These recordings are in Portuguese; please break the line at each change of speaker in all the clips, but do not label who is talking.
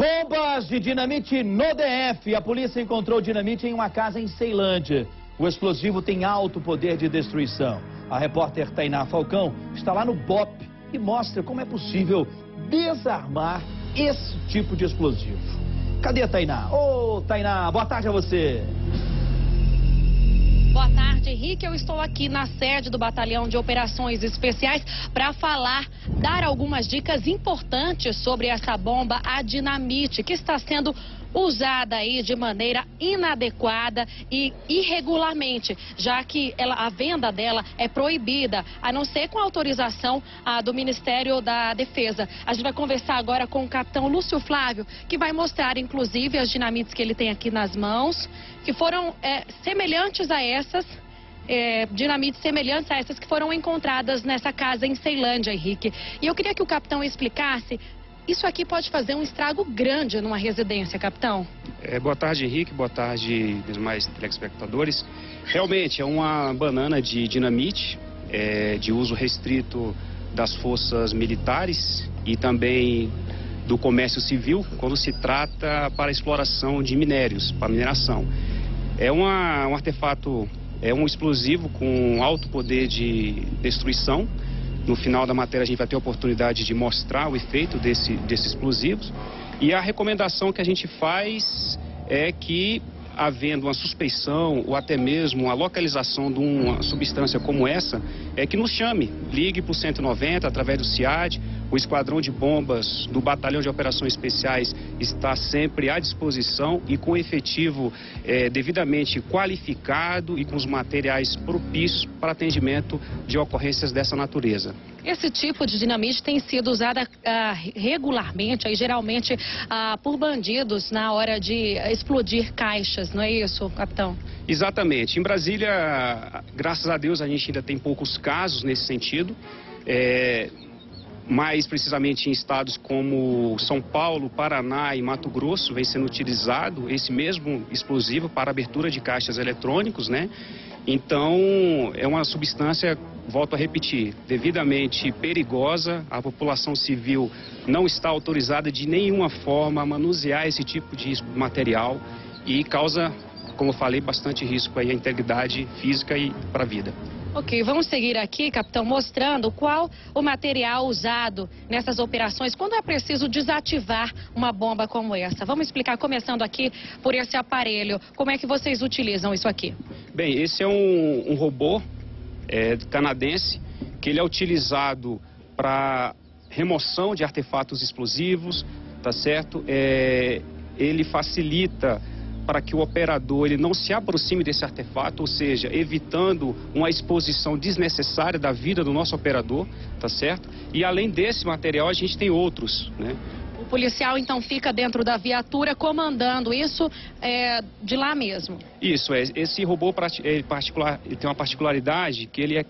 Bombas de dinamite no DF. A polícia encontrou dinamite em uma casa em Ceilândia. O explosivo tem alto poder de destruição. A repórter Tainá Falcão está lá no BOP e mostra como é possível desarmar esse tipo de explosivo. Cadê a Tainá? Ô, Tainá, boa tarde a você.
Boa tarde, Henrique. Eu estou aqui na sede do Batalhão de Operações Especiais para dar algumas dicas importantes sobre essa bomba, a dinamite, que está sendo usada aí de maneira inadequada e irregularmente, já que a venda dela é proibida, a não ser com autorização do Ministério da Defesa. A gente vai conversar agora com o capitão Lúcio Flávio, que vai mostrar, inclusive, as dinamites que ele tem aqui nas mãos, que foram semelhantes a essas, dinamites semelhantes a essas que foram encontradas nessa casa em Ceilândia, Henrique. E eu queria que o capitão explicasse. Isso aqui pode fazer um estrago grande numa residência, capitão.
Boa tarde, Henrique. Boa tarde, demais telespectadores. Realmente, é uma banana de dinamite, de uso restrito das forças militares e também do comércio civil, quando se trata para exploração de minérios, para mineração. É um artefato, é um explosivo com alto poder de destruição. No final da matéria a gente vai ter a oportunidade de mostrar o efeito desses explosivos. E a recomendação que a gente faz é que, havendo uma suspeição ou até mesmo a localização de uma substância como essa, que nos chame, ligue para o 190 através do CIAD. O Esquadrão de Bombas do Batalhão de Operações Especiais está sempre à disposição e com efetivo devidamente qualificado e com os materiais propícios para atendimento de ocorrências dessa natureza.
Esse tipo de dinamite tem sido usada regularmente, geralmente por bandidos na hora de explodir caixas, não é isso, capitão?
Exatamente. Em Brasília, graças a Deus, a gente ainda tem poucos casos nesse sentido. Mais precisamente em estados como São Paulo, Paraná e Mato Grosso, vem sendo utilizado esse mesmo explosivo para abertura de caixas eletrônicos, né? Então, é uma substância, volto a repetir, devidamente perigosa. A população civil não está autorizada de nenhuma forma a manusear esse tipo de material e causa, como eu falei, bastante risco aí à integridade física e para a vida.
Ok, vamos seguir aqui, capitão, mostrando qual o material usado nessas operações, quando é preciso desativar uma bomba como essa. Vamos explicar, começando aqui por esse aparelho, como é que vocês utilizam isso aqui? Bem,
esse é um robô canadense, que ele é utilizado para remoção de artefatos explosivos, tá certo? Ele facilita para que o operador ele não se aproxime desse artefato, ou seja, evitando uma exposição desnecessária da vida do nosso operador, tá certo? E além desse material, a gente tem outros, né?
O policial, então, fica dentro da viatura comandando isso de lá mesmo?
Isso, esse robô ele tem uma particularidade que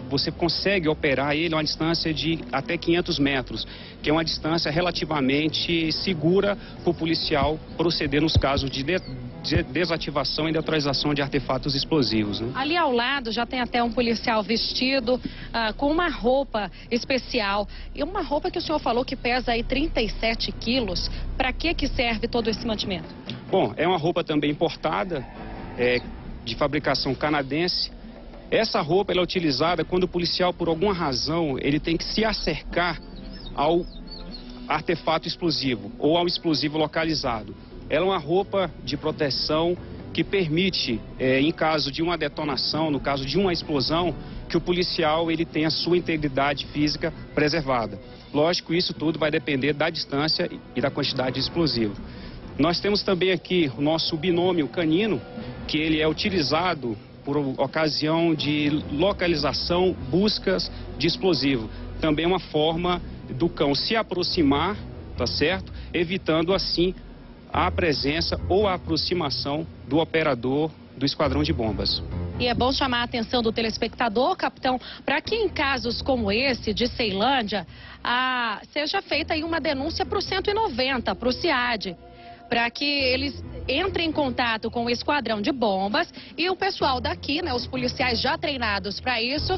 você consegue operar ele a uma distância de até 500 metros, que é uma distância relativamente segura para o policial proceder nos casos de desativação e neutralização de artefatos explosivos, né?
Ali ao lado já tem até um policial vestido com uma roupa especial. E uma roupa que o senhor falou que pesa aí 37 quilos. Para que serve todo esse mantimento?
Bom, é uma roupa também importada, de fabricação canadense. Essa roupa ela é utilizada quando o policial, por alguma razão, ele tem que se acercar ao artefato explosivo ou ao explosivo localizado. Ela é uma roupa de proteção que permite, em caso de uma detonação, no caso de uma explosão, que o policial ele tenha a sua integridade física preservada. Lógico, isso tudo vai depender da distância e da quantidade de explosivo. Nós temos também aqui o nosso binômio canino, que ele é utilizado por ocasião de localização, buscas de explosivo. Também é uma forma do cão se aproximar, tá certo? Evitando assim a presença ou a aproximação do operador do esquadrão de bombas.
E é bom chamar a atenção do telespectador, capitão, para que em casos como esse de Ceilândia, seja feita aí uma denúncia para o 190, para o CIAD, para que eles entrem em contato com o esquadrão de bombas e o pessoal daqui, né, os policiais já treinados para isso,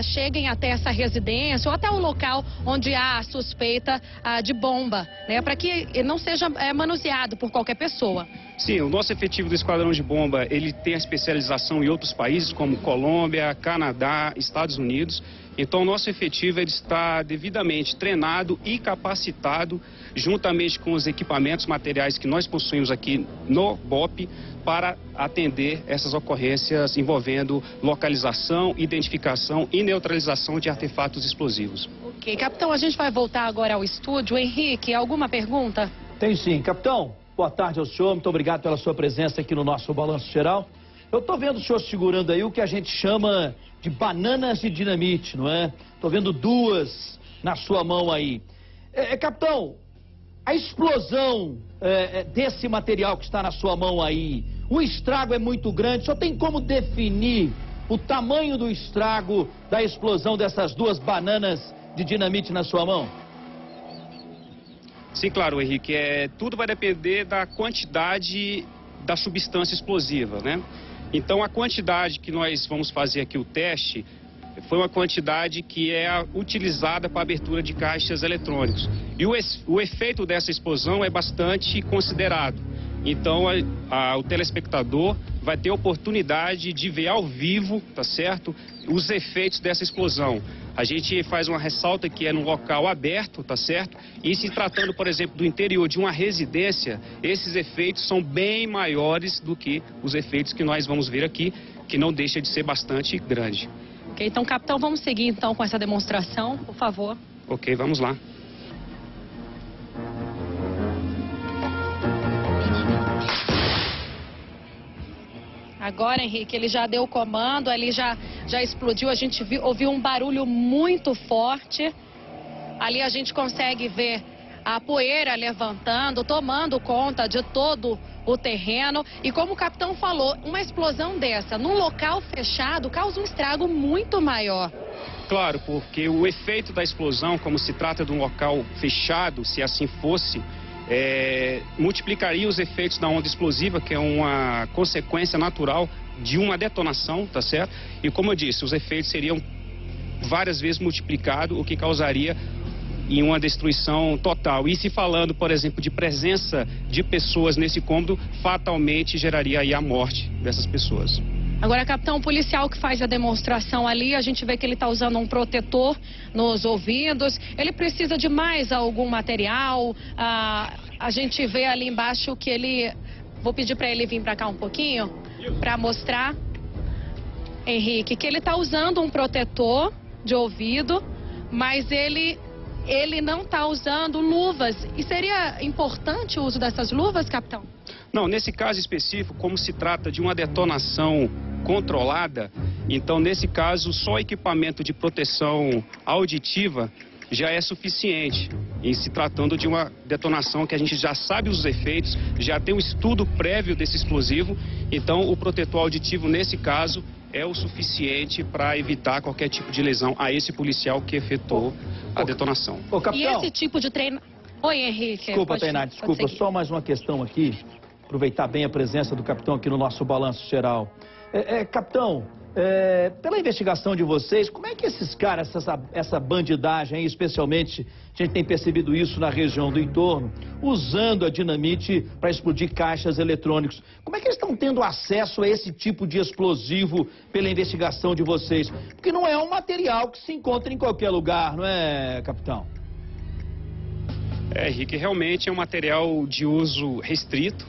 cheguem até essa residência ou até o local onde há suspeita de bomba, né, para que não seja manuseado por qualquer pessoa.
Sim, o nosso efetivo do Esquadrão de Bomba, ele tem a especialização em outros países como Colômbia, Canadá, Estados Unidos. Então, o nosso efetivo ele está devidamente treinado e capacitado, juntamente com os equipamentos materiais que nós possuímos aqui no BOP, para atender essas ocorrências envolvendo localização, identificação e neutralização de artefatos explosivos.
Ok, capitão, a gente vai voltar agora ao estúdio. Henrique, alguma pergunta?
Tem sim. Capitão, boa tarde ao senhor. Muito obrigado pela sua presença aqui no nosso Balanço Geral. Eu estou vendo o senhor segurando aí o que a gente chama de bananas de dinamite, não é? Estou vendo duas na sua mão aí. Capitão, a explosão desse material que está na sua mão aí, o estrago é muito grande. O senhor tem como definir o tamanho do estrago da explosão dessas duas bananas de dinamite na sua mão?
Sim, claro, Henrique. Tudo vai depender da quantidade da substância explosiva, né? Então, a quantidade que nós vamos fazer aqui o teste foi uma quantidade que é utilizada para a abertura de caixas eletrônicos. E o efeito dessa explosão é bastante considerado. Então, o telespectador vai ter a oportunidade de ver ao vivo, tá certo, os efeitos dessa explosão. A gente faz uma ressalta que é num local aberto, tá certo? E se tratando, por exemplo, do interior de uma residência, esses efeitos são bem maiores do que os efeitos que nós vamos ver aqui, que não deixa de ser bastante grande.
Ok, então, capitão, vamos seguir então com essa demonstração, por favor.
Ok, vamos lá.
Agora, Henrique, ele já deu o comando, ali já explodiu, a gente ouviu um barulho muito forte. Ali a gente consegue ver a poeira levantando, tomando conta de todo o terreno. E como o capitão falou, uma explosão dessa num local fechado causa um estrago muito maior.
Claro, porque o efeito da explosão, como se trata de um local fechado, se assim fosse, multiplicaria os efeitos da onda explosiva, que é uma consequência natural de uma detonação, tá certo? E como eu disse, os efeitos seriam várias vezes multiplicados, o que causaria em uma destruição total. E se falando, por exemplo, de presença de pessoas nesse cômodo, fatalmente geraria aí a morte dessas pessoas.
Agora, capitão, o policial que faz a demonstração ali, a gente vê que ele está usando um protetor nos ouvidos. Ele precisa de mais algum material? A gente vê ali embaixo que ele... Vou pedir para ele vir para cá um pouquinho, para mostrar, Henrique, que ele está usando um protetor de ouvido, mas ele não está usando luvas. E seria importante o uso dessas luvas, capitão?
Não, nesse caso específico, como se trata de uma detonação controlada, então nesse caso só equipamento de proteção auditiva já é suficiente. Em se tratando de uma detonação que a gente já sabe os efeitos, já tem um estudo prévio desse explosivo, então o protetor auditivo nesse caso é o suficiente para evitar qualquer tipo de lesão a esse policial que efetuou a detonação.
Ô, capitão.
E esse tipo de treino... Oi, Henrique.
Desculpa, Tainá, desculpa, só mais uma questão aqui. Aproveitar bem a presença do capitão aqui no nosso Balanço Geral. Capitão, pela investigação de vocês, como é que esses caras, essa bandidagem aí, especialmente, a gente tem percebido isso na região do entorno, usando a dinamite para explodir caixas eletrônicos. Como é que eles estão tendo acesso a esse tipo de explosivo pela investigação de vocês? Porque não é um material que se encontra em qualquer lugar, não é, capitão?
Henrique, realmente é um material de uso restrito.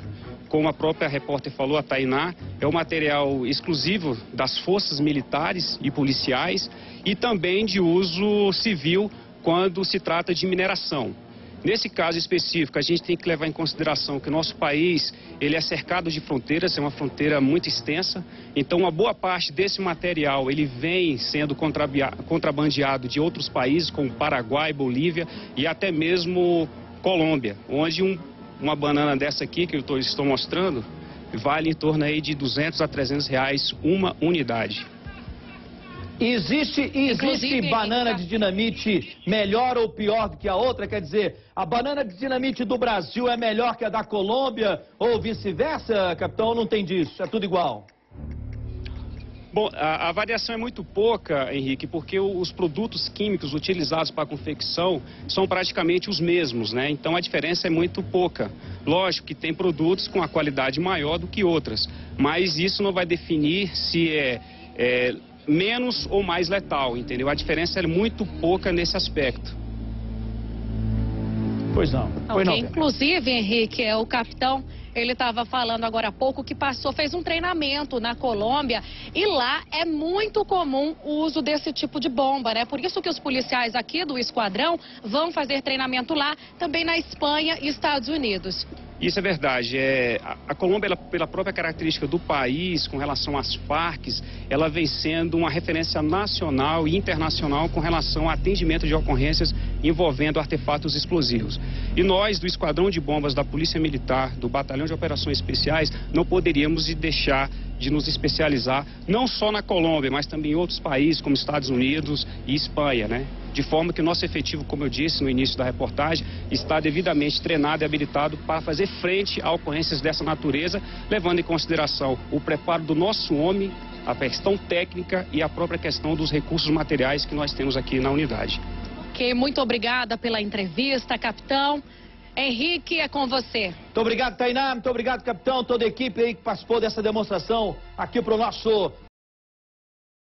Como a própria repórter falou, a Tainá, é um material exclusivo das forças militares e policiais e também de uso civil quando se trata de mineração. Nesse caso específico, a gente tem que levar em consideração que o nosso país ele é cercado de fronteiras, é uma fronteira muito extensa, então uma boa parte desse material ele vem sendo contrabandeado de outros países, como Paraguai, Bolívia e até mesmo Colômbia, onde uma banana dessa aqui, que eu estou mostrando, vale em torno aí de R$200 a R$300 uma unidade.
Existe banana de dinamite melhor ou pior do que a outra? Quer dizer, a banana de dinamite do Brasil é melhor que a da Colômbia? Ou vice-versa, capitão? Ou não tem disso? É tudo igual?
Não, nesse caso específico, como se trata de uma detonação controlada, então nesse caso só equipamento de proteção auditiva já é suficiente. Bom, a variação é muito pouca, Henrique, porque os produtos químicos utilizados para a confecção são praticamente os mesmos, né? Então a diferença é muito pouca. Lógico que tem produtos com a qualidade maior do que outras, mas isso não vai definir se é menos ou mais letal, entendeu? A diferença é muito pouca nesse aspecto.
Pois não.
Okay. Não. Inclusive, Henrique, o capitão, ele estava falando agora há pouco que fez um treinamento na Colômbia e lá é muito comum o uso desse tipo de bomba, né? Por isso que os policiais aqui do esquadrão vão fazer treinamento lá, também na Espanha e Estados Unidos.
Isso é verdade. A Colômbia, pela própria característica do país, com relação às Farc, ela vem sendo uma referência nacional e internacional com relação ao atendimento de ocorrências envolvendo artefatos explosivos. E nós, do Esquadrão de Bombas da Polícia Militar, do Batalhão de Operações Especiais, não poderíamos deixar de nos especializar não só na Colômbia, mas também em outros países como Estados Unidos e Espanha, né? De forma que o nosso efetivo, como eu disse no início da reportagem, está devidamente treinado e habilitado para fazer frente a ocorrências dessa natureza, levando em consideração o preparo do nosso homem, a questão técnica e a própria questão dos recursos materiais que nós temos aqui na unidade.
Ok, muito obrigada pela entrevista, capitão. Henrique, é com você.
Muito obrigado, Tainá. Muito obrigado, capitão. Toda a equipe aí que participou dessa demonstração aqui para o nosso